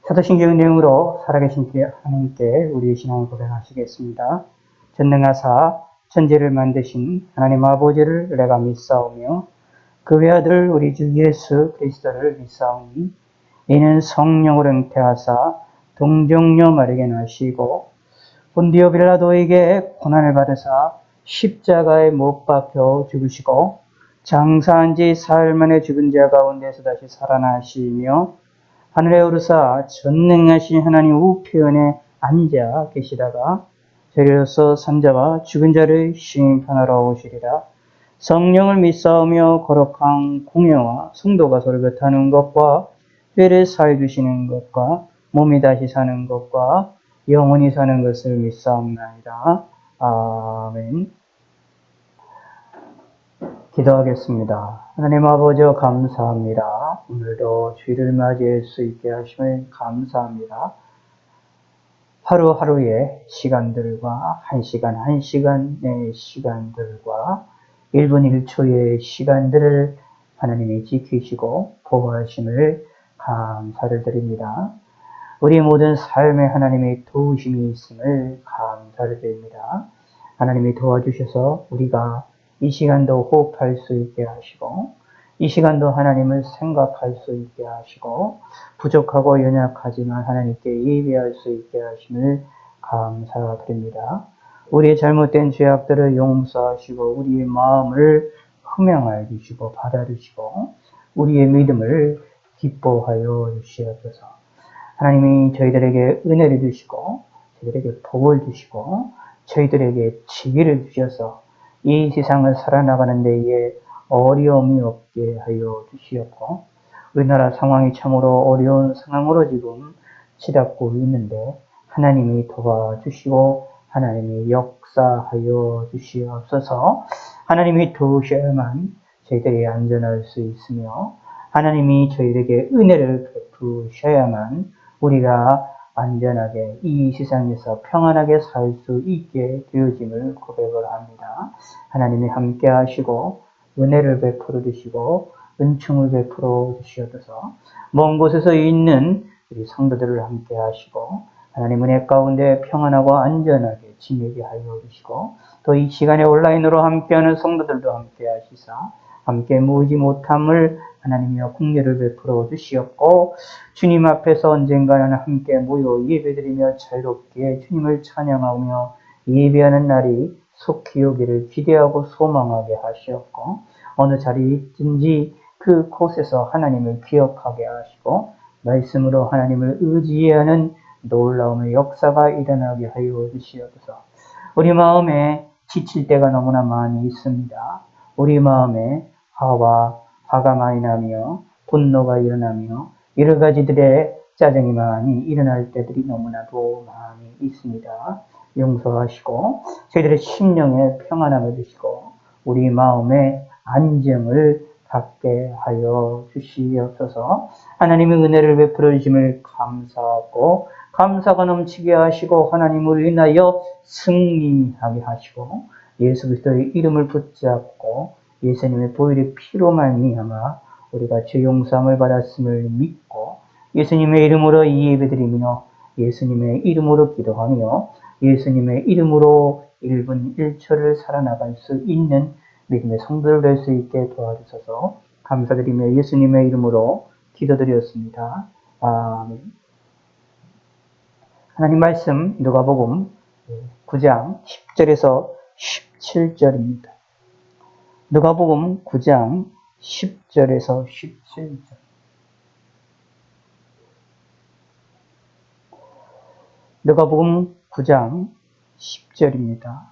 사도신경 내용으로 살아계신 하나님께 우리의 신앙을 고백하시겠습니다. 전능하사 천지를 만드신 하나님 아버지를 내가 믿사오며 그 외아들 우리 주 예수 그리스도를 믿사오니 이는 성령으로 잉태하사 동정녀 마리아에게 나시고 본디오 빌라도에게 고난을 받으사 십자가에 못 박혀 죽으시고 장사한 지 사흘 만에 죽은 자 가운데서 다시 살아나시며 하늘에 오르사 전능하신 하나님 우편에 앉아 계시다가 저리로서 산자와 죽은 자를 심판하러 오시리라. 성령을 믿사오며 거룩한 공예와 성도가 서로 곁하는 것과 죄를 사해 주시는 것과 몸이 다시 사는 것과 영원히 사는 것을 믿사옵나이다. 아멘. 기도하겠습니다. 하나님 아버지 감사합니다. 오늘도 주일을 맞이할 수 있게 하심을 감사합니다. 하루하루의 시간들과 한 시간의 시간들과 1분 1초의 시간들을 하나님이 지키시고 보호하심을 감사를 드립니다. 우리 모든 삶에 하나님의 도우심이 있음을 감사를 드립니다. 하나님이 도와주셔서 우리가 이 시간도 호흡할 수 있게 하시고 이 시간도 하나님을 생각할 수 있게 하시고 부족하고 연약하지만 하나님께 예배할 수 있게 하심을 감사드립니다. 우리의 잘못된 죄악들을 용서하시고 우리의 마음을 흠양하여 주시고 받아주시고 우리의 믿음을 기뻐하여 주시옵소서. 하나님이 저희들에게 은혜를 주시고 저희들에게 복을 주시고 저희들에게 지혜를 주셔서 이 세상을 살아나가는 데에 어려움이 없게 하여 주시옵고 우리나라 상황이 참으로 어려운 상황으로 지금 치닫고 있는데 하나님이 도와주시고 하나님이 역사하여 주시옵소서. 하나님이 도우셔야만 저희들이 안전할 수 있으며 하나님이 저희에게 은혜를 베푸셔야만 우리가 안전하게 이 세상에서 평안하게 살 수 있게 되어짐을 고백을 합니다. 하나님이 함께 하시고 은혜를 베풀어 주시고 은총을 베풀어 주시옵소서. 먼 곳에서 있는 우리 성도들을 함께 하시고 하나님 은혜 가운데 평안하고 안전하게 지내게 하여 주시고 또 이 시간에 온라인으로 함께하는 성도들도 함께 하시사 함께 모으지 못함을 하나님이여 긍휼을 베풀어 주시옵고 주님 앞에서 언젠가는 함께 모여 예배드리며 자유롭게 주님을 찬양하며 예배하는 날이 속히 오기를 기대하고 소망하게 하시옵고 어느 자리에 있든지 그곳에서 하나님을 기억하게 하시고 말씀으로 하나님을 의지하는 놀라움의 역사가 일어나게 하여 주시옵소서. 우리 마음에 지칠 때가 너무나 많이 있습니다. 우리 마음에 화가 많이 나며 분노가 일어나며 여러 가지들의 짜증이 많이 일어날 때들이 너무나도 많이 있습니다. 용서하시고 저희들의 심령에 평안함을 주시고 우리 마음에 안정을 갖게 하여 주시옵소서. 하나님의 은혜를 베풀어 주심을 감사하고 감사가 넘치게 하시고 하나님을 인하여 승리하게 하시고 예수 그리스도의 이름을 붙잡고 예수님의 보혈의 피로 말미암아 우리가 죄 용서함을 받았음을 믿고 예수님의 이름으로 예배드리며 예수님의 이름으로 기도하며 예수님의 이름으로 1분 1초를 살아나갈 수 있는 믿음의 성도를 될 수 있게 도와주셔서 감사드리며 예수님의 이름으로 기도드렸습니다. 아멘. 하나님 말씀 누가복음 9장 10절에서 17절입니다. 누가복음 9장 10절에서 17절. 누가복음 9장 10절입니다.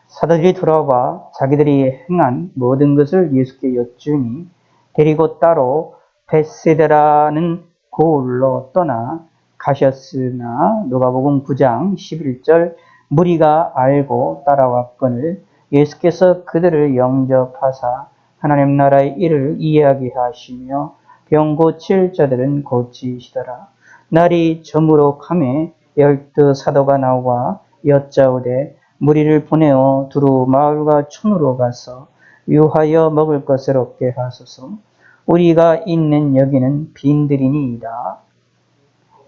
사도들이 돌아와 자기들이 행한 모든 것을 예수께 여쭈니 데리고 따로 벳세다라는 고을로 떠나 가셨으나 누가복음 9장 11절 무리가 알고 따라왔거늘 예수께서 그들을 영접하사 하나님 나라의 일을 이해하게 하시며 병 고칠 자들은 고치시더라. 날이 저무록하매 12 사도가 나와 여짜오되 무리를 보내어 두루 마을과 촌으로 가서 유하여 먹을 것을 얻게 하소서. 우리가 있는 여기는 빈들이니이다.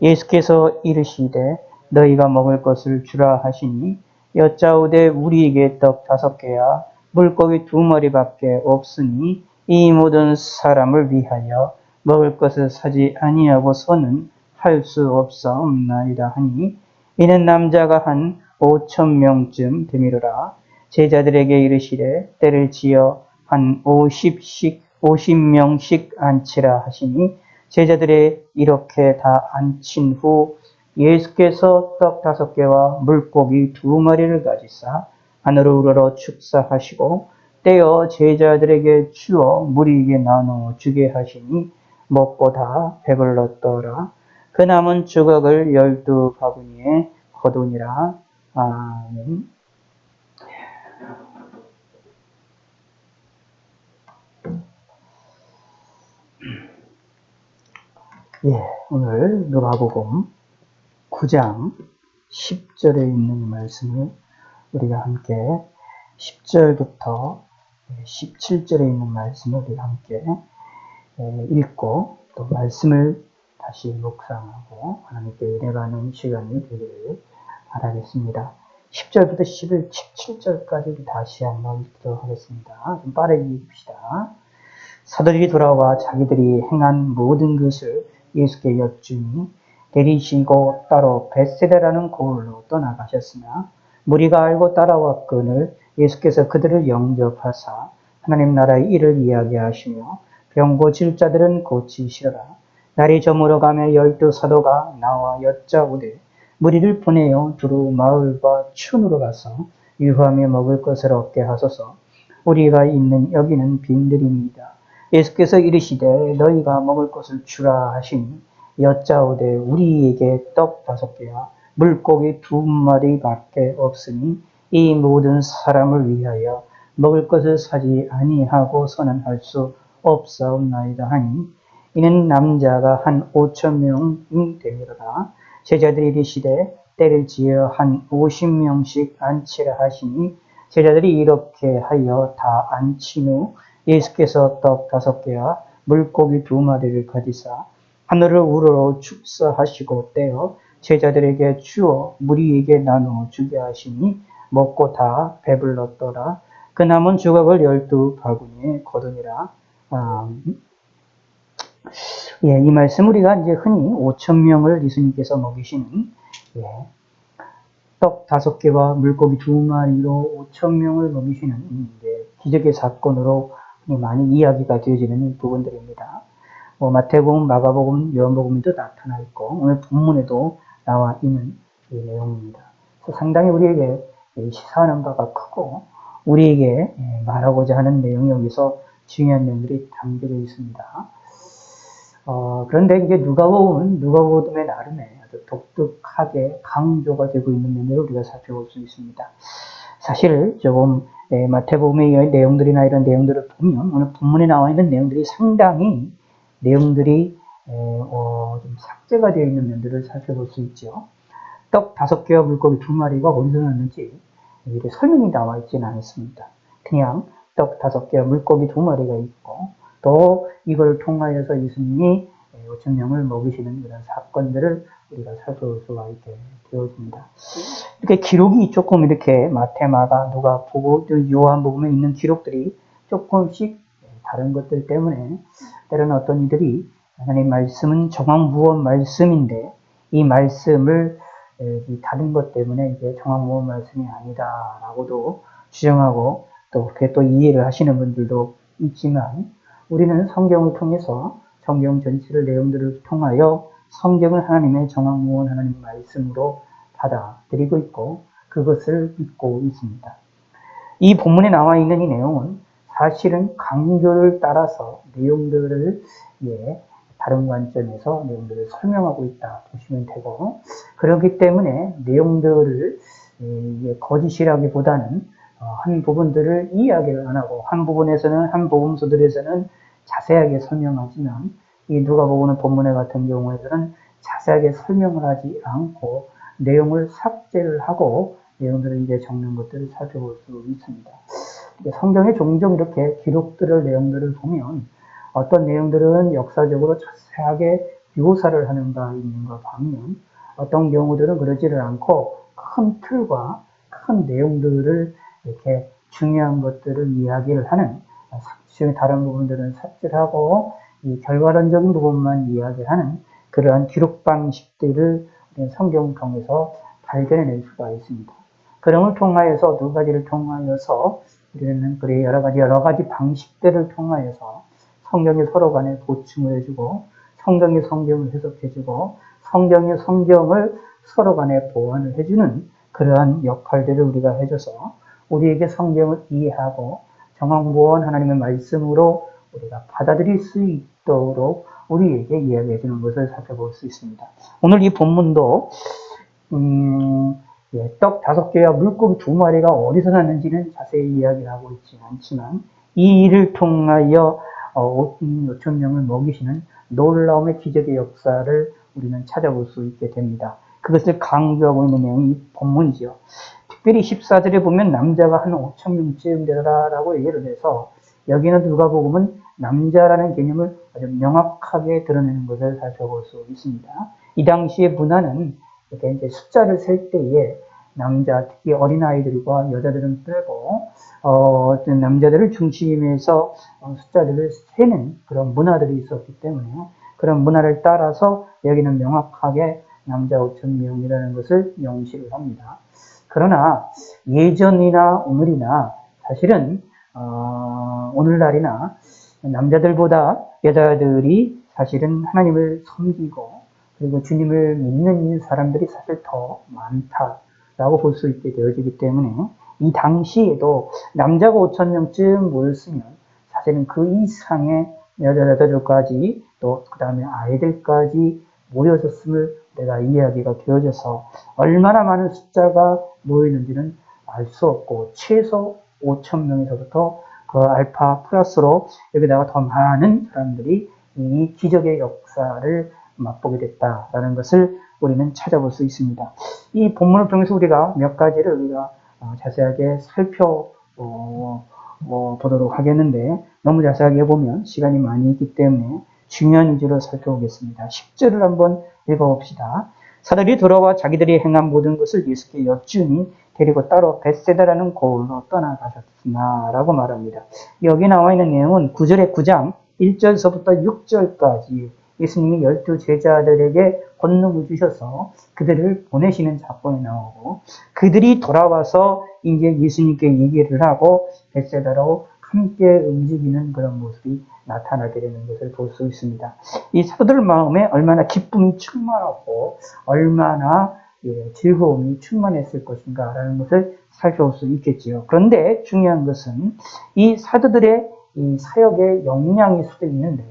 예수께서 이르시되 너희가 먹을 것을 주라 하시니 여짜오되 우리에게 떡 5개야 물고기 2마리밖에 없으니 이 모든 사람을 위하여 먹을 것을 사지 아니하고서는 할 수 없사옵나이다 하니 이는 남자가 한 5,000명쯤 되미로라. 제자들에게 이르시되 때를 지어 한 50명씩 앉히라 하시니 제자들이 이렇게 다 앉힌 후 예수께서 떡 5개와 물고기 2마리를 가지사 하늘을 우러러 축사하시고 떼어 제자들에게 주어 무리에게 나누어 주게 하시니 먹고 다 배불렀더라. 그 남은 조각을 12바구니에 거두니라. 아멘. 오늘 누가복음 9장 10절에 있는 말씀을 우리가 함께 10절부터 17절에 있는 말씀을 우리가 함께 읽고 또 말씀을 다시 묵상하고 하나님께 은혜받는 시간이 되기를 바라겠습니다. 10절부터 17절까지 우리 다시 한번 읽도록 하겠습니다. 좀 빠르게 읽읍시다. 사도들이 돌아와 자기들이 행한 모든 것을 예수께 여쭈니 내리시고 따로 벳세다라는 고을로 떠나가셨으나 무리가 알고 따라왔거늘 예수께서 그들을 영접하사 하나님 나라의 일을 이야기하시며 병 고칠 자들은 고치시더라. 날이 저물어가며 12 사도가 나와 여짜오되 무리를 보내어 두루 마을과 촌으로 가서 유하며 먹을 것을 얻게 하소서. 우리가 있는 여기는 빈들입니다. 예수께서 이르시되 너희가 먹을 것을 주라 하시니 여짜오되 우리에게 떡 5개와 물고기 2마리밖에 없으니 이 모든 사람을 위하여 먹을 것을 사지 아니하고서는 할 수 없사옵나이다 하니 이는 남자가 한 5,000명이 되리로다. 제자들이 이르시되 때를 지어 한 50명씩 앉히라 하시니 제자들이 이렇게 하여 다 앉힌 후 예수께서 떡 5개와 물고기 2마리를 가지사 하늘을 우러러 축사하시고 떼어 제자들에게 주어 무리에게 나누어 주게 하시니 먹고 다 배불렀더라. 그 남은 조각을 12바구니에 거두니라. 이 말씀 우리가 이제 흔히 5,000명을 예수님께서 먹이시는 떡 5개와 물고기 2마리로 5,000명을 먹이시는 기적의 사건으로 많이 이야기가 되어지는 부분들입니다. 마태복음, 마가복음, 요한복음에도 나타나 있고 오늘 본문에도 나와 있는 이 내용입니다. 상당히 우리에게 시사하는 바가 크고 우리에게 말하고자 하는 내용이 여기서 중요한 내용들이 담겨져 있습니다. 그런데 이제 누가복음의 나름의 아주 독특하게 강조가 되고 있는 면을 우리가 살펴볼 수 있습니다. 사실 조금 마태복음의 내용들이나 이런 내용들을 보면 오늘 본문에 나와 있는 내용들이 상당히 내용들이 좀 삭제가 되어 있는 면들을 살펴볼 수 있죠. 떡 5개와 물고기 2마리가 어디서 났는지 이렇게 설명이 나와 있지는 않습니다. 그냥 떡 5개와 물고기 2마리가 있고 또 이걸 통하여서 예수님이 5,000명을 먹이시는 그런 사건들을 우리가 살펴볼 수가 있게 되어집니다. 이렇게 기록이 조금 이렇게 마태, 마가, 누가복음, 요한복음에 있는 기록들이 조금씩 다른 것들 때문에 때로는 어떤 이들이 하나님 말씀은 정황무원 말씀인데 이 말씀을 다른 것 때문에 이게 정황무원 말씀이 아니다라고도 주장하고 또 그렇게 또 이해를 하시는 분들도 있지만 우리는 성경을 통해서 성경 전체를 내용들을 통하여 성경을 하나님의 정황무원 하나님 말씀으로 받아들이고 있고 그것을 믿고 있습니다. 이 본문에 나와 있는 이 내용은 사실은 강조를 따라서 내용들을 다른 관점에서 내용들을 설명하고 있다 보시면 되고 그렇기 때문에 내용들을 거짓이라기보다는 한 부분들을 이야기를 안 하고 한 부분에서는 한 복음서들에서는 자세하게 설명하지만 이 누가복음 본문에 같은 경우에는 자세하게 설명을 하지 않고 내용을 삭제를 하고 내용들을 이제 적는 것들을 살펴볼 수 있습니다. 성경에 종종 이렇게 기록들을, 내용들을 보면 어떤 내용들은 역사적으로 자세하게 묘사를 하는 바 있는 것 반면 어떤 경우들은 그러지를 않고 큰 틀과 큰 내용들을 이렇게 중요한 것들을 이야기를 하는, 다른 부분들은 삭제하고 이 결과론적인 부분만 이야기하는 그러한 기록 방식들을 성경을 통해서 발견해낼 수가 있습니다. 그럼을 통하여서 두 가지를 통하여서 우리는 그래 여러 가지 방식들을 통하여서 성경이 서로 간에 보충을 해주고 성경이 성경을 해석해주고 성경이 성경을 서로 간에 보완을 해주는 그러한 역할들을 우리가 해줘서 우리에게 성경을 이해하고 정황보원 하나님의 말씀으로 우리가 받아들일 수 있도록 우리에게 이야기해 주는 것을 살펴볼 수 있습니다. 오늘 이 본문도 떡 5개와 물고기 2마리가 어디서 났는지는 자세히 이야기를 하고 있지 않지만 이 일을 통하여 5천 명을 먹이시는 놀라움의 기적의 역사를 우리는 찾아볼 수 있게 됩니다. 그것을 강조하고 있는 내용이 이 본문이죠. 특별히 14절에 보면 남자가 한 5천 명쯤 되더라라고 얘기를 해서 여기는 누가복음은 남자라는 개념을 아주 명확하게 드러내는 것을 살펴볼 수 있습니다. 이 당시의 문화는 이렇게 이제 숫자를 셀 때에 남자, 특히 어린아이들과 여자들은 빼고, 남자들을 중심에서 숫자들을 세는 그런 문화들이 있었기 때문에 그런 문화를 따라서 여기는 명확하게 남자 5천 명이라는 것을 명시를 합니다. 그러나 예전이나 오늘이나 사실은 오늘날이나 남자들보다 여자들이 사실은 하나님을 섬기고 그리고 주님을 믿는 사람들이 사실 더 많다라고 볼 수 있게 되어지기 때문에 이 당시에도 남자가 5천 명쯤 모였으면 사실은 그 이상의 여자들까지 또 그 다음에 아이들까지 모여졌음을 내가 이야기가 되어져서 얼마나 많은 숫자가 모이는지는 알 수 없고 최소 5천 명에서부터 그 알파 플러스로 여기다가 더 많은 사람들이 이 기적의 역사를 맛보게 됐다라는 것을 우리는 찾아볼 수 있습니다. 이 본문을 통해서 우리가 몇 가지를 우리가 자세하게 살펴보도록 하겠는데 너무 자세하게 보면 시간이 많이 있기 때문에 중요한 위주로 살펴보겠습니다. 10절을 한번 읽어봅시다. 사들이 돌아와 자기들이 행한 모든 것을 예수께 여쭈니 데리고 따로 벳세다라는 고을로 떠나가셨으나 라고 말합니다. 여기 나와 있는 내용은 9절의 9장 1절서부터 6절까지 예수님이 12 제자들에게 권능을 주셔서 그들을 보내시는 사건이 나오고 그들이 돌아와서 이제 예수님께 얘기를 하고 벳세다로 함께 움직이는 그런 모습이 나타나게 되는 것을 볼 수 있습니다. 이 사도들 마음에 얼마나 기쁨이 충만하고 얼마나 즐거움이 충만했을 것인가라는 것을 살펴볼 수 있겠지요. 그런데 중요한 것은 이 사도들의 이 사역의 역량일 수도 있는데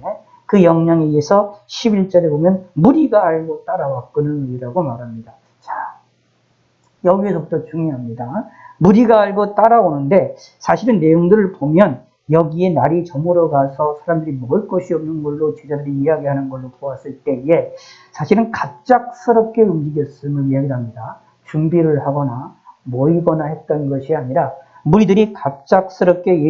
그 역량에 의해서 11절에 보면 무리가 알고 따라왔거늘이라고 말합니다. 자, 여기에서부터 중요합니다. 무리가 알고 따라오는데 사실은 내용들을 보면 여기에 날이 저물어 가서 사람들이 먹을 것이 없는 걸로 제자들이 이야기하는 걸로 보았을 때에 사실은 갑작스럽게 움직였음을 이야기합니다. 준비를 하거나 모이거나 했던 것이 아니라 무리들이 갑작스럽게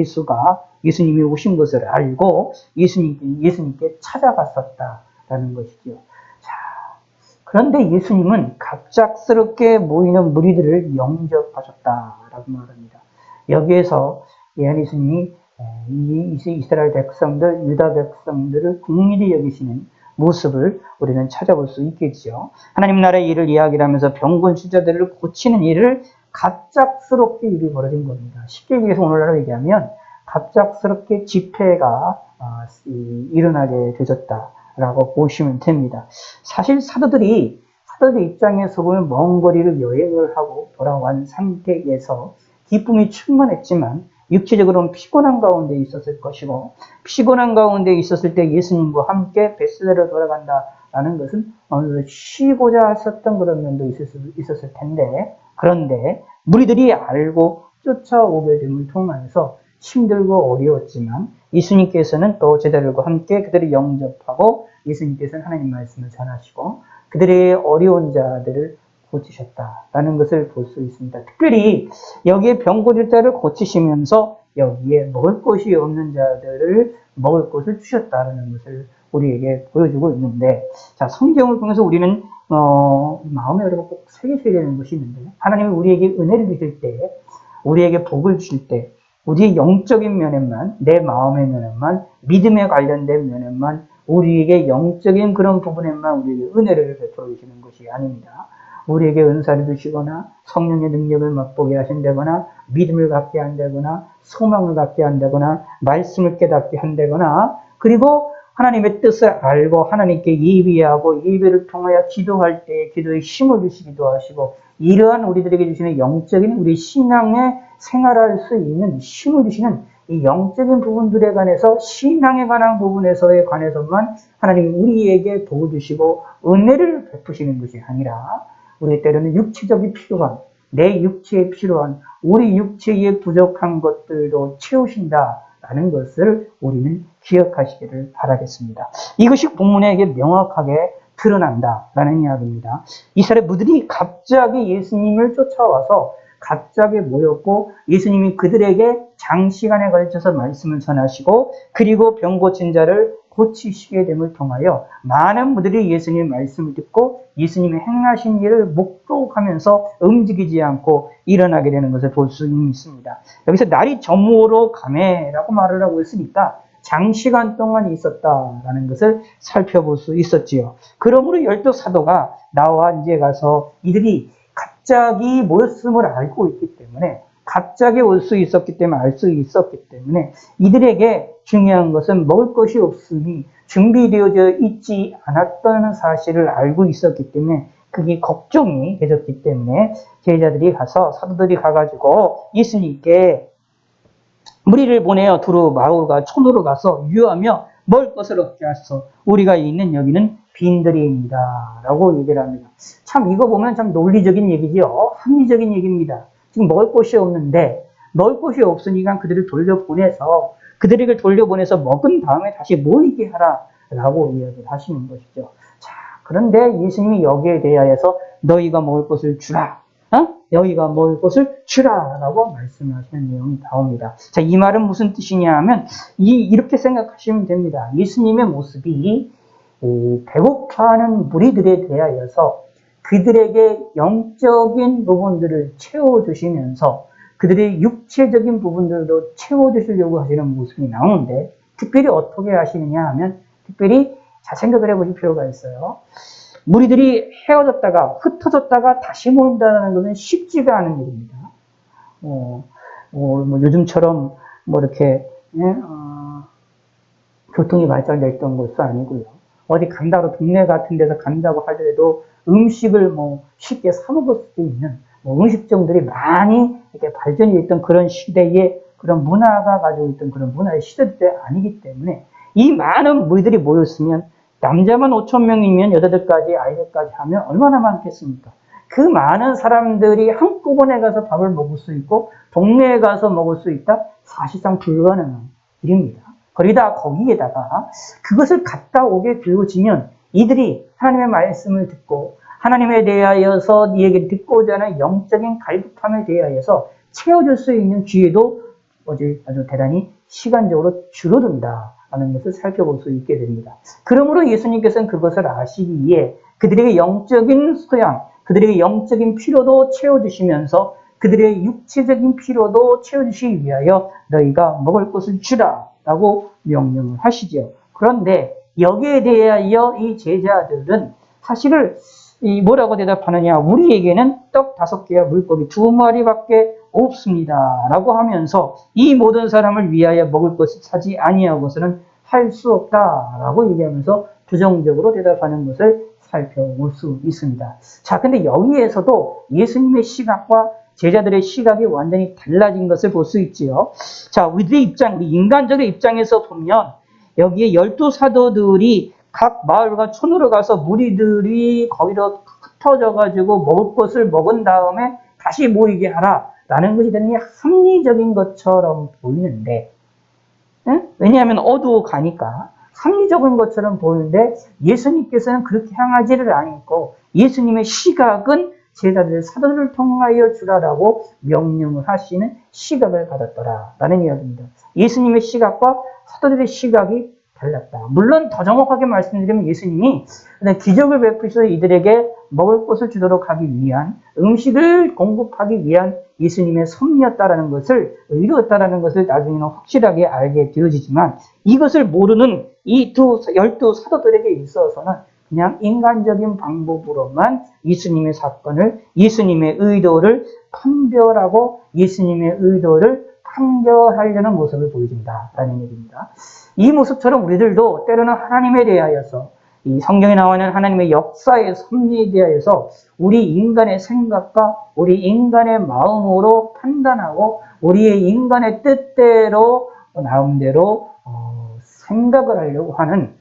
예수님이 오신 것을 알고 예수님께 찾아갔었다라는 것이죠. 자, 그런데 예수님은 갑작스럽게 모이는 무리들을 영접하셨다라고 말합니다. 여기에서 예수님이 이 이스라엘 백성들, 유다 백성들을 긍휼히 여기시는 모습을 우리는 찾아볼 수 있겠죠. 하나님 나라의 일을 이야기를 하면서 병곤 주자들을 고치는 일을 갑작스럽게 일이 벌어진 겁니다. 쉽게 얘기해서 오늘날로 얘기하면 갑작스럽게 집회가 일어나게 되었다라고 보시면 됩니다. 사실 사도들 입장에서 보면 먼 거리를 여행을 하고 돌아온 상태에서 기쁨이 충만했지만 육체적으로는 피곤한 가운데 있었을 것이고 피곤한 가운데 있었을 때 예수님과 함께 벳세다로 돌아간다라는 것은 어느 정도 쉬고자 했었던 그런 면도 있었을 텐데 그런데 무리들이 알고 쫓아오게 됨을 통해서 힘들고 어려웠지만 예수님께서는 또 제자들과 함께 그들을 영접하고 예수님께서는 하나님 말씀을 전하시고 그들의 어려운 자들을 고치셨다라는 것을 볼 수 있습니다. 특별히 여기에 병고질자를 고치시면서 여기에 먹을 것이 없는 자들을 먹을 것을 주셨다라는 것을 우리에게 보여주고 있는데, 자, 성경을 통해서 우리는 마음에 여러분 꼭 새기셔야 되는 것이 있는데, 하나님이 우리에게 은혜를 주실 때, 우리에게 복을 주실 때, 우리의 영적인 면에만, 내 마음의 면에만, 믿음에 관련된 면에만, 우리에게 영적인 그런 부분에만 우리에게 은혜를 베풀어 주시는 것이 아닙니다. 우리에게 은사를 주시거나 성령의 능력을 맛보게 하신다거나 믿음을 갖게 한다거나 소망을 갖게 한다거나 말씀을 깨닫게 한다거나, 그리고 하나님의 뜻을 알고 하나님께 예비하고 예배를 통하여 기도할 때 기도에 힘을 주시기도 하시고, 이러한 우리들에게 주시는 영적인 우리 신앙에 생활할 수 있는 힘을 주시는 이 영적인 부분들에 관해서, 신앙에 관한 부분에서에 관해서만 하나님이 우리에게 복을 주시고 은혜를 베푸시는 것이 아니라, 우리 때로는 육체적이 필요한, 내 육체에 필요한, 우리 육체에 부족한 것들도 채우신다라는 것을 우리는 기억하시기를 바라겠습니다. 이것이 본문에 명확하게 드러난다라는 이야기입니다. 이스라엘 무들이 갑자기 예수님을 쫓아와서 갑자기 모였고, 예수님이 그들에게 장시간에 걸쳐서 말씀을 전하시고, 그리고 병 고친 자를 고치시게 됨을 통하여 많은 무들이 예수님의 말씀을 듣고 예수님의 행하신 일을 목도하면서 움직이지 않고 일어나게 되는 것을 볼 수 있습니다. 여기서 날이 저물어 가매라고 말을 하고 있으니까 장시간 동안 있었다라는 것을 살펴볼 수 있었지요. 그러므로 12 사도가 나와 이제 가서 이들이 갑자기 모였음을 알고 있기 때문에, 갑자기 올 수 있었기 때문에, 알 수 있었기 때문에 이들에게 중요한 것은 먹을 것이 없으니 준비되어져 있지 않았다는 사실을 알고 있었기 때문에, 그게 걱정이 되었기 때문에 제자들이 가서, 사도들이 가가지고 예수님께 무리를 보내어 두루 마을과 촌으로 가서 유하며 먹을 것을 얻게 하소서. 우리가 있는 여기는 빈들이입니다 라고 얘기를 합니다. 참 이거 보면 참 논리적인 얘기지요. 합리적인 얘기입니다. 지금 먹을 곳이 없는데, 먹을 곳이 없으니까 그들을 돌려보내서 먹은 다음에 다시 모이게 하라라고 이야기를 하시는 것이죠. 자, 그런데 예수님이 여기에 대하여서 너희가 먹을 것을 주라, 너희가 먹을 것을 주라라고 말씀하시는 내용이 나옵니다. 자, 이 말은 무슨 뜻이냐 하면, 이렇게 생각하시면 됩니다. 예수님의 모습이 배고파하는 무리들에 대하여서 그들에게 영적인 부분들을 채워주시면서 그들의 육체적인 부분들도 채워주시려고 하시는 모습이 나오는데, 특별히 어떻게 하시느냐 하면, 특별히 잘 생각을 해보실 필요가 있어요. 무리들이 헤어졌다가 흩어졌다가 다시 모인다는 것은 쉽지가 않은 일입니다. 요즘처럼 이렇게 교통이 발달됐던 것도 아니고요. 어디 간다고, 동네 같은 데서 간다고 하더라도 음식을 쉽게 사 먹을 수도 있는 음식점들이 많이 이렇게 발전이 됐던 그런 시대에, 그런 문화가 가지고 있던 그런 문화의 시대도 아니기 때문에, 이 많은 무리들이 모였으면 남자만 5,000명이면 여자들까지 아이들까지 하면 얼마나 많겠습니까? 그 많은 사람들이 한꺼번에 가서 밥을 먹을 수 있고 동네에 가서 먹을 수 있다? 사실상 불가능한 일입니다. 거기에다가 그것을 갔다 오게 되어지면 이들이 하나님의 말씀을 듣고 하나님에 대하여서 이 얘기를 듣고자 하는 영적인 갈급함에 대하여서 채워줄 수 있는 기회도 아주 대단히 시간적으로 줄어든다라는 것을 살펴볼 수 있게 됩니다. 그러므로 예수님께서는 그것을 아시기에 그들에게 영적인 소양, 그들에게 영적인 필요도 채워주시면서 그들의 육체적인 필요도 채워주시기 위하여 너희가 먹을 것을 주라 라고 명령을 하시죠. 그런데 여기에 대하여 이 제자들은 사실을 뭐라고 대답하느냐, 우리에게는 떡 5개와 물고기 2마리밖에 없습니다 라고 하면서 이 모든 사람을 위하여 먹을 것을 사지 아니하고서는 할 수 없다 라고 얘기하면서 부정적으로 대답하는 것을 살펴볼 수 있습니다. 자, 근데 여기에서도 예수님의 시각과 제자들의 시각이 완전히 달라진 것을 볼 수 있지요. 자, 우리 인간적인 입장에서 보면 여기에 12 사도들이 각 마을과 촌으로 가서 무리들이 거기로 흩어져가지고 먹을 것을 먹은 다음에 다시 모이게 하라라는 것이 대단히 합리적인 것처럼 보이는데, 왜냐하면 어두워 가니까 합리적인 것처럼 보이는데 예수님께서는 그렇게 향하지를 않고 예수님의 시각은 제자들 사도들을 통하여 주라라고 명령을 하시는 시각을 받았더라라는 이야기입니다. 예수님의 시각과 사도들의 시각이 달랐다. 물론 더 정확하게 말씀드리면 예수님이 기적을 베푸셔서 이들에게 먹을 것을 주도록 하기 위한, 음식을 공급하기 위한 예수님의 섭리였다라는 것을, 의도였다라는 것을 나중에는 확실하게 알게 되어지지만, 이것을 모르는 이 열두 사도들에게 있어서는 그냥 인간적인 방법으로만 예수님의 사건을, 예수님의 의도를 판별하고 예수님의 의도를 판결하려는 모습을 보여준다라는 얘기입니다. 이 모습처럼 우리들도 때로는 하나님에 대하여서, 이 성경에 나와 있는 하나님의 역사의 섭리에 대하여서 우리 인간의 생각과 우리 인간의 마음으로 판단하고 우리의 인간의 뜻대로, 마음대로 생각을 하려고 하는,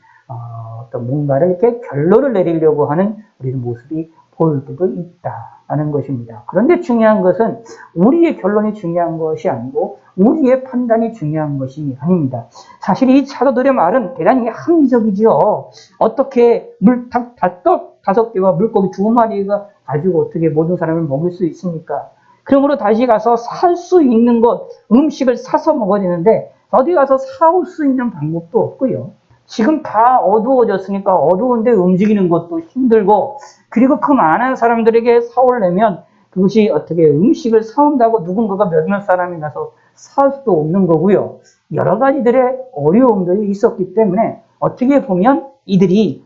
어떤 뭔가를 이렇게 결론을 내리려고 하는 우리의 모습이 보일 때도 있다는 것입니다. 그런데 중요한 것은 우리의 결론이 중요한 것이 아니고 우리의 판단이 중요한 것이 아닙니다. 사실 이 사도들의 말은 대단히 합리적이죠. 어떻게 물닭 5개와 물고기 2마리가 가지고 어떻게 모든 사람을 먹을 수 있습니까? 그러므로 다시 가서 살 수 있는 것, 음식을 사서 먹어야 되는데 어디 가서 사올 수 있는 방법도 없고요. 지금 다 어두워졌으니까 어두운데 움직이는 것도 힘들고, 그리고 그 많은 사람들에게 사오려면 그것이 어떻게 음식을 사온다고 누군가가 몇몇 사람이 나서 살 수도 없는 거고요. 여러 가지들의 어려움들이 있었기 때문에 어떻게 보면 이들이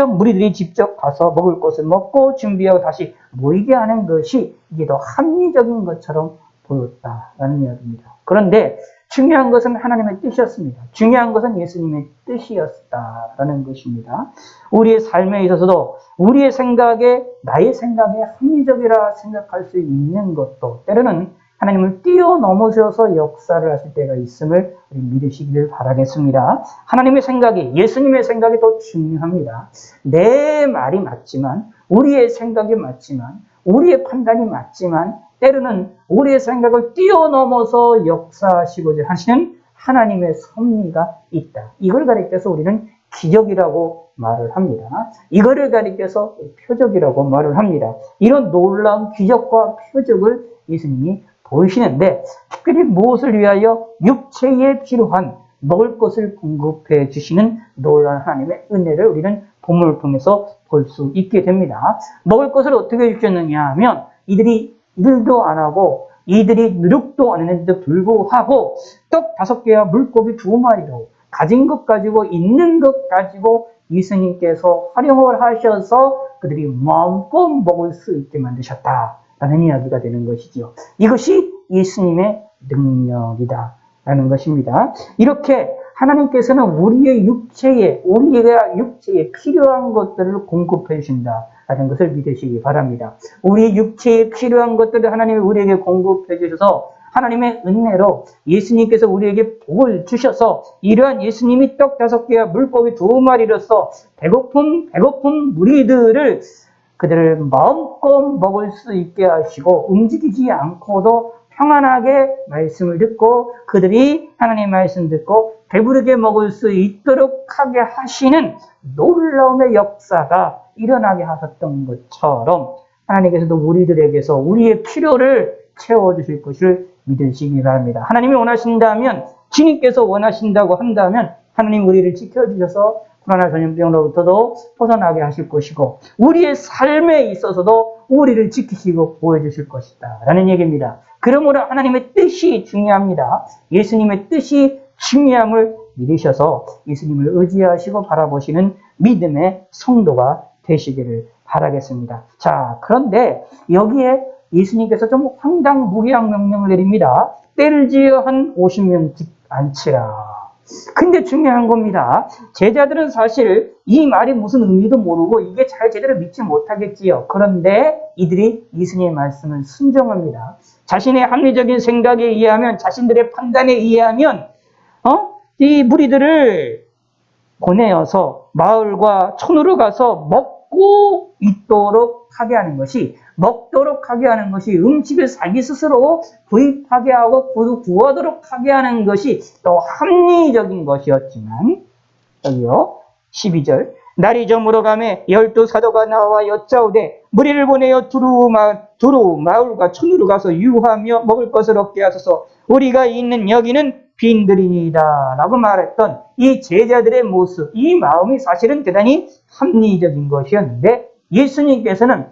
무리들이 직접 가서 먹을 것을 먹고 준비하고 다시 모이게 하는 것이 이게 더 합리적인 것처럼 보였다라는 이야기입니다. 그런데 중요한 것은 하나님의 뜻이었습니다. 중요한 것은 예수님의 뜻이었다라는 것입니다. 우리의 삶에 있어서도 우리의 생각에, 나의 생각에 합리적이라 생각할 수 있는 것도 때로는 하나님을 뛰어넘으셔서 역사를 하실 때가 있음을 우리 믿으시기를 바라겠습니다. 하나님의 생각이, 예수님의 생각이 더 중요합니다. 내 말이 맞지만, 우리의 생각이 맞지만, 우리의 판단이 맞지만, 때로는 우리의 생각을 뛰어넘어서 역사하시고자 하시는 하나님의 섭리가 있다. 이걸 가리켜서 우리는 기적이라고 말을 합니다. 이거를 가리켜서 표적이라고 말을 합니다. 이런 놀라운 기적과 표적을 예수님이 보이시는데, 특별히 무엇을 위하여? 육체에 필요한 먹을 것을 공급해 주시는 놀라운 하나님의 은혜를 우리는 본문을 통해서 볼 수 있게 됩니다. 먹을 것을 어떻게 주셨느냐 하면, 이들이 일도 안 하고 이들이 노력도 안 했는데도 불구하고 떡 5개와 물고기 2마리로 가진 것 가지고, 있는 것 가지고 예수님께서 활용을 하셔서 그들이 마음껏 먹을 수 있게 만드셨다라는 이야기가 되는 것이지요. 이것이 예수님의 능력이다라는 것입니다. 이렇게 하나님께서는 우리의 육체에 필요한 것들을 공급해 주신다라는 것을 믿으시기 바랍니다. 우리 육체에 필요한 것들을 하나님이 우리에게 공급해 주셔서 하나님의 은혜로 예수님께서 우리에게 복을 주셔서 이러한 예수님이 떡 5개와 물고기 2마리로서 배고픈 무리들을, 그들을 마음껏 먹을 수 있게 하시고 움직이지 않고도 평안하게 말씀을 듣고 그들이 하나님의 말씀 듣고 배부르게 먹을 수 있도록 하게 하시는 놀라움의 역사가 일어나게 하셨던 것처럼 하나님께서도 우리들에게서 우리의 필요를 채워주실 것을 믿으시기 바랍니다. 하나님이 원하신다면, 주님께서 원하신다고 한다면 하나님 우리를 지켜주셔서 코로나 전염병으로부터도 벗어나게 하실 것이고 우리의 삶에 있어서도 우리를 지키시고 보여주실 것이다 라는 얘기입니다. 그러므로 하나님의 뜻이 중요합니다. 예수님의 뜻이 중요함을 믿으셔서 예수님을 의지하시고 바라보시는 믿음의 성도가 되시기를 바라겠습니다. 자, 그런데 여기에 예수님께서 좀 황당무계한 명령을 내립니다. 때를 지어 한 50명 앉히라. 근데 중요한 겁니다. 제자들은 사실 이 말이 무슨 의미도 모르고 이게 잘 제대로 믿지 못하겠지요. 그런데 이들이 예수님의 말씀을 순종합니다. 자신의 합리적인 생각에 의하면, 자신들의 판단에 의하면 이 무리들을 보내어서 마을과 촌으로 가서 먹고 있도록 하게 하는 것이, 먹도록 하게 하는 것이, 음식을 자기 스스로 구입하게 하고 구하도록 하게 하는 것이 또 합리적인 것이었지만, 여기요 12절, 날이 저물어 가매 12사도가 나와 여짜오되 무리를 보내어 두루 마을과 촌으로 가서 유하며 먹을 것을 얻게 하소서. 우리가 있는 여기는 빈들이니이다 라고 말했던 이 제자들의 모습, 이 마음이 사실은 대단히 합리적인 것이었는데, 예수님께서는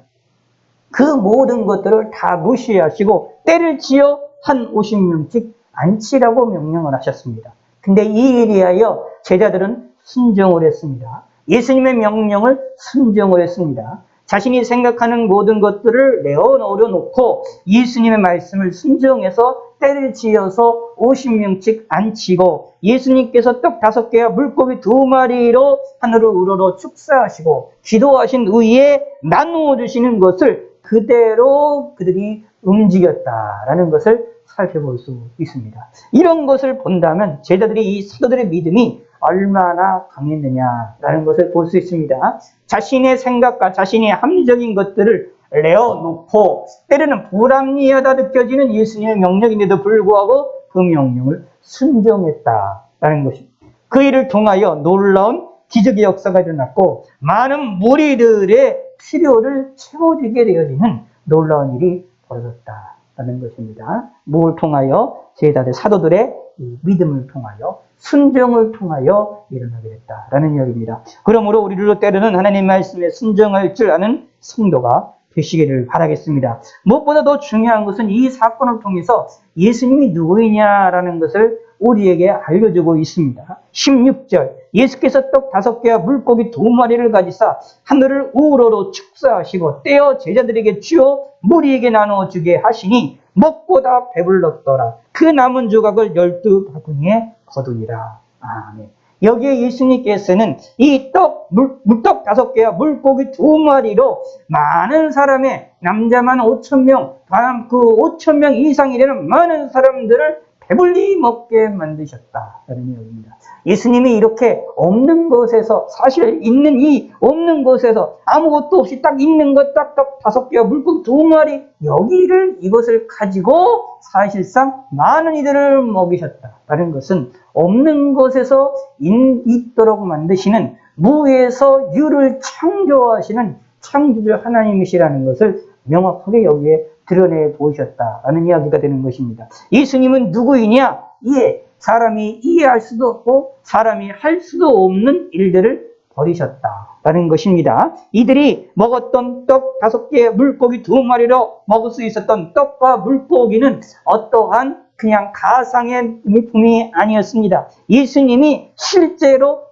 그 모든 것들을 다 무시하시고 때를 지어 한 50명씩 안치라고 명령을 하셨습니다. 근데 이 일에 하여 제자들은 순종을 했습니다. 예수님의 명령을 순종을 했습니다. 자신이 생각하는 모든 것들을 내어놓고 예수님의 말씀을 순종해서 때를 지어서 50명씩 안치고, 예수님께서 떡 5개와 물고기 2마리로 하늘을 우러러 축사하시고 기도하신 후에 나누어 주시는 것을 그대로 그들이 움직였다라는 것을 살펴볼 수 있습니다. 이런 것을 본다면 제자들이, 이 사도들의 믿음이 얼마나 강했느냐라는 것을 볼 수 있습니다. 자신의 생각과 자신의 합리적인 것들을 내어놓고 때로는 불합리하다 느껴지는 예수님의 명령인데도 불구하고 그 명령을 순종했다라는 것입니다. 그 일을 통하여 놀라운 기적의 역사가 일어났고 많은 무리들의 필요를 채워주게 되어지는 놀라운 일이 벌어졌다라는 것입니다. 무엇을 통하여? 제자들, 사도들의 믿음을 통하여, 순종을 통하여 일어나게 됐다라는 이야기입니다. 그러므로 우리들도 때로는 하나님 말씀에 순종할 줄 아는 성도가 되시기를 바라겠습니다. 무엇보다 더 중요한 것은 이 사건을 통해서 예수님이 누구이냐라는 것을 우리에게 알려주고 있습니다. 16절, 예수께서 떡 5개와 물고기 2마리를 가지사 하늘을 우러러 축사하시고 떼어 제자들에게 주어 무리에게 나누어 주게 하시니 먹고 다 배불렀더라. 그 남은 조각을 12바구니에 거두니라. 아멘. 여기에 예수님께서는 이 물떡 5개와 물고기 2마리로 많은 사람의, 남자만 5,000명, 그 5,000명 이상이 되는 많은 사람들을 배불리 먹게 만드셨다라는 이야기입니다. 예수님이 이렇게 없는 곳에서, 사실 있는 이 없는 곳에서 아무것도 없이 딱 있는 것, 딱 5개와 물고기 2마리, 이것을 가지고 사실상 많은 이들을 먹이셨다라는 것은 없는 곳에서 있도록 만드시는, 무에서 유를 창조하시는 창조주 하나님이시라는 것을 명확하게 여기에 드러내 보이셨다라는 이야기가 되는 것입니다. 예수님은 누구이냐? 사람이 이해할 수도 없고 사람이 할 수도 없는 일들을 버리셨다라는 것입니다. 이들이 먹었던 떡 5개, 물고기 2마리로 먹을 수 있었던 떡과 물고기는 어떠한 그냥 가상의 물품이 아니었습니다. 예수님이 실제로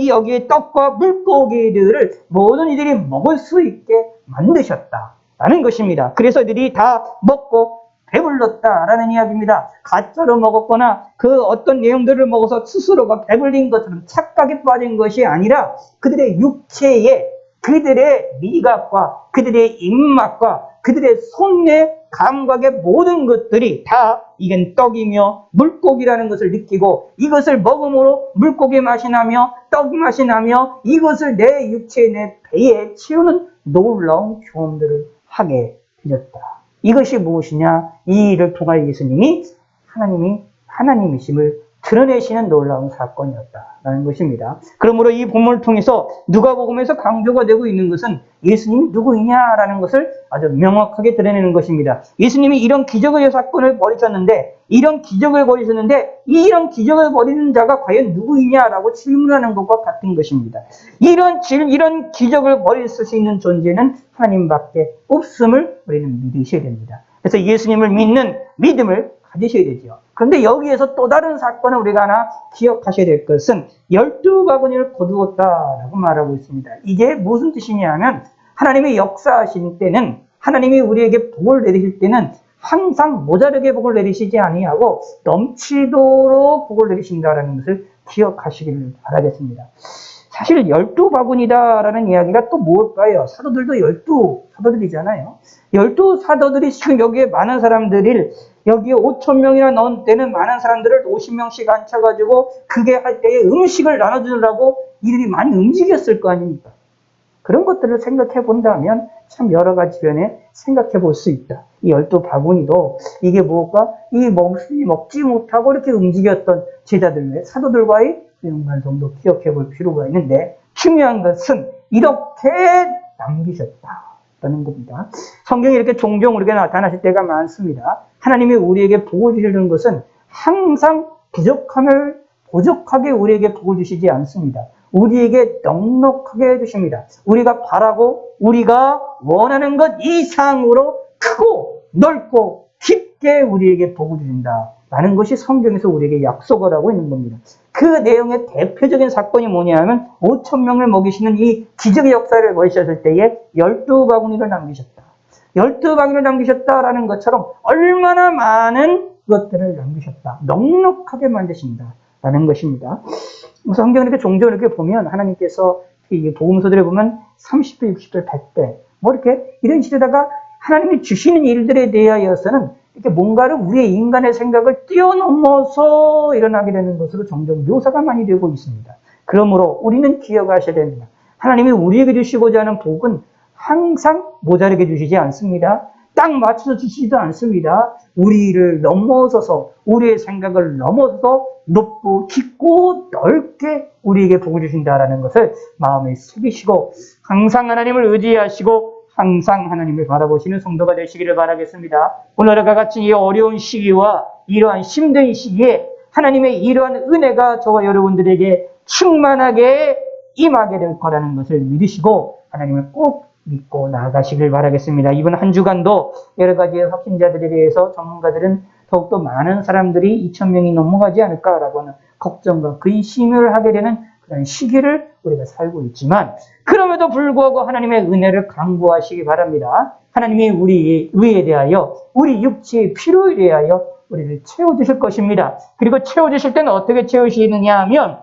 여기에 떡과 물고기들을 모든 이들이 먹을 수 있게 만드셨다라는 것입니다. 그래서 이들이 다 먹고 배불렀다라는 이야기입니다. 가짜로 먹었거나 그 어떤 내용들을 먹어서 스스로가 배불린 것처럼 착각에 빠진 것이 아니라 그들의 육체에, 그들의 미각과 그들의 입맛과 그들의 손의 감각의 모든 것들이 다 이건 떡이며 물고기라는 것을 느끼고, 이것을 먹음으로 물고기 맛이 나며 떡 맛이 나며 이것을 내 육체, 내 배에 채우는 놀라운 경험들을 하게 되었다. 이것이 무엇이냐? 이 일을 통하여 예수님이 하나님이심을 드러내시는 놀라운 사건이었다라는 것입니다. 그러므로 이 본문을 통해서 누가복음에서 강조가 되고 있는 것은 예수님이 누구이냐라는 것을 아주 명확하게 드러내는 것입니다. 예수님이 이런 기적의 사건을 벌이셨는데, 이런 기적을 벌이는 자가 과연 누구이냐라고 질문하는 것과 같은 것입니다. 이런 기적을 벌일 수 있는 존재는 하나님밖에 없음을 우리는 믿으셔야 됩니다. 그래서 예수님을 믿는 믿음을 가지셔야 되죠. 그런데 여기에서 또 다른 사건을 우리가 하나 기억하셔야 될 것은 12바구니를 거두었다라고 말하고 있습니다. 이게 무슨 뜻이냐면, 하나님의 역사하실 때는, 하나님이 우리에게 복을 내리실 때는 항상 모자르게 복을 내리시지 아니하고 넘치도록 복을 내리신다라는 것을 기억하시기를 바라겠습니다. 사실 12바구니다라는 이야기가 또 뭘까요? 사도들도 12사도들이잖아요. 12사도들이 지금 여기에 많은 사람들을, 여기에 5,000명이나 넣은 때는 많은 사람들을 50명씩 앉혀가지고 그게 할 때에 음식을 나눠주려고 이들이 많이 움직였을 거 아닙니까? 그런 것들을 생각해 본다면 참 여러 가지 면에 생각해 볼 수 있다. 이 12바구니도 이게 무엇과, 이 먹지 못하고 이렇게 움직였던 제자들, 사도들과의 연관성도 기억해 볼 필요가 있는데, 중요한 것은 이렇게 남기셨다라는 겁니다. 성경에 이렇게 종종 우리에게 나타나실 때가 많습니다. 하나님이 우리에게 복을 주시는 것은 항상 부족하게 우리에게 복을 주시지 않습니다. 우리에게 넉넉하게 해주십니다. 우리가 바라고 우리가 원하는 것 이상으로 크고 넓고 깊게 우리에게 복을 주신다 라는 것이 성경에서 우리에게 약속을 하고 있는 겁니다. 그 내용의 대표적인 사건이 뭐냐면 5,000명을 먹이시는 이 기적의 역사를 보셨을 때에 12바구니를 남기셨다. 12바구니를 남기셨다라는 것처럼 얼마나 많은 것들을 남기셨다. 넉넉하게 만드신다 라는 것입니다. 성경을 이렇게 종종 이렇게 보면 하나님께서 이 복음서들에 보면 30배, 60배, 100배 뭐 이렇게 이런 식으로다가 하나님이 주시는 일들에 대하여서는 이렇게 뭔가를 우리의 인간의 생각을 뛰어넘어서 일어나게 되는 것으로 종종 묘사가 많이 되고 있습니다. 그러므로 우리는 기억하셔야 됩니다. 하나님이 우리에게 주시고자 하는 복은 항상 모자르게 주시지 않습니다. 딱 맞춰서 주시지도 않습니다. 우리를 넘어서서 우리의 생각을 넘어서서 높고 깊고 넓게 우리에게 복을 주신다라는 것을 마음에 새기시고 항상 하나님을 의지하시고 항상 하나님을 바라보시는 성도가 되시기를 바라겠습니다. 오늘과 같이 이 어려운 시기와 이러한 힘든 시기에 하나님의 이러한 은혜가 저와 여러분들에게 충만하게 임하게 될 거라는 것을 믿으시고 하나님을 꼭 믿고 나아가시길 바라겠습니다. 이번 한 주간도 여러 가지의 확진자들에 대해서 전문가들은 더욱더 많은 사람들이 2,000명이 넘어가지 않을까라고 하는 걱정과 근심을 하게 되는 그런 시기를 우리가 살고 있지만 그럼에도 불구하고 하나님의 은혜를 강구하시기 바랍니다. 하나님이 우리에 대하여 우리 육체의 필요에 대하여 우리를 채워주실 것입니다. 그리고 채워주실 때는 어떻게 채우시느냐 하면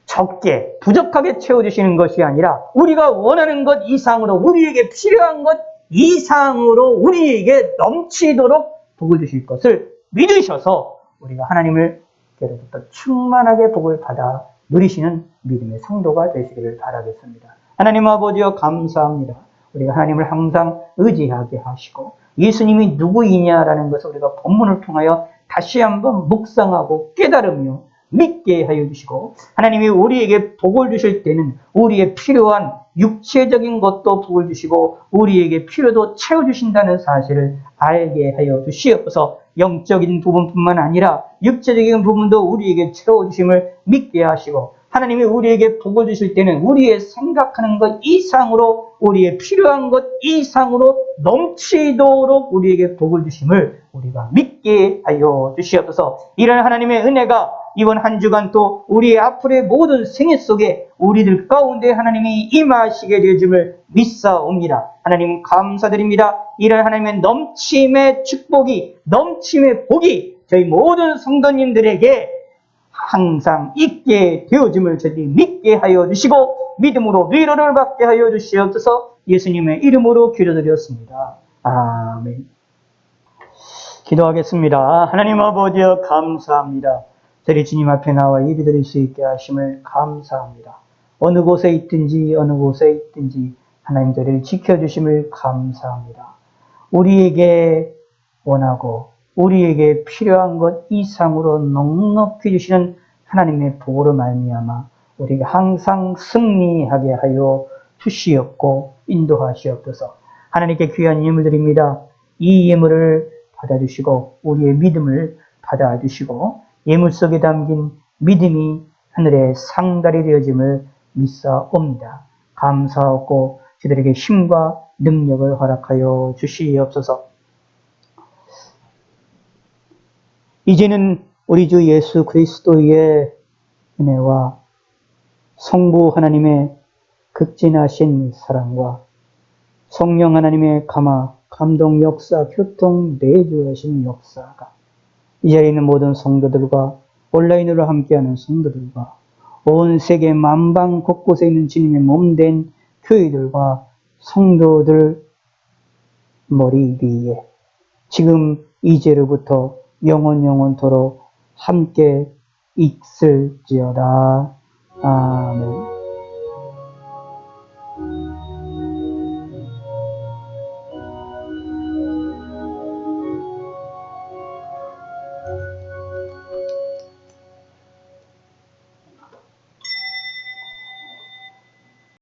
적게, 부족하게 채워주시는 것이 아니라 우리가 원하는 것 이상으로, 우리에게 필요한 것 이상으로 우리에게 넘치도록 복을 주실 것을 믿으셔서 우리가 하나님을 때로부터 충만하게 복을 받아 누리시는 믿음의 성도가 되시기를 바라겠습니다. 하나님 아버지여 감사합니다. 우리가 하나님을 항상 의지하게 하시고 예수님이 누구이냐라는 것을 우리가 본문을 통하여 다시 한번 묵상하고 깨달으며 믿게 하여 주시고 하나님이 우리에게 복을 주실 때는 우리의 필요한 육체적인 것도 복을 주시고 우리에게 필요도 채워주신다는 사실을 알게 하여 주시옵소서. 영적인 부분뿐만 아니라 육체적인 부분도 우리에게 채워주심을 믿게 하시고 하나님이 우리에게 복을 주실 때는 우리의 생각하는 것 이상으로 우리의 필요한 것 이상으로 넘치도록 우리에게 복을 주심을 우리가 믿게 하여 주시옵소서. 이런 하나님의 은혜가 이번 한 주간 또 우리의 앞으로의 모든 생애 속에 우리들 가운데 하나님이 임하시게 되심을 믿사옵니다. 하나님 감사드립니다. 이런 하나님의 넘침의 축복이 넘침의 복이 저희 모든 성도님들에게 항상 있게 되어짐을 저희 믿게 하여 주시고 믿음으로 위로를 받게 하여 주시옵소서. 예수님의 이름으로 기도드렸습니다. 아멘. 기도하겠습니다. 하나님 아버지여 감사합니다. 저희 주님 앞에 나와 예배드릴 수 있게 하심을 감사합니다. 어느 곳에 있든지 하나님 저희를 지켜주심을 감사합니다. 우리에게 원하고 우리에게 필요한 것 이상으로 넉넉히 주시는 하나님의 복으로 말미암아 우리가 항상 승리하게 하여 주시옵고 인도하시옵소서. 하나님께 귀한 예물 드립니다. 이 예물을 받아주시고 우리의 믿음을 받아주시고 예물 속에 담긴 믿음이 하늘의 상달이 되어짐을 믿사옵니다. 감사하고 저들에게 힘과 능력을 허락하여 주시옵소서. 이제는 우리 주 예수 그리스도의 은혜와 성부 하나님의 극진하신 사랑과 성령 하나님의 감동 역사, 교통, 내주하신 역사가 이 자리에 있는 모든 성도들과 온라인으로 함께하는 성도들과 온 세계 만방 곳곳에 있는 주님의 몸된 교회들과 성도들 머리 위에 지금 이제로부터 영원토록 함께 있을지어다. 아멘.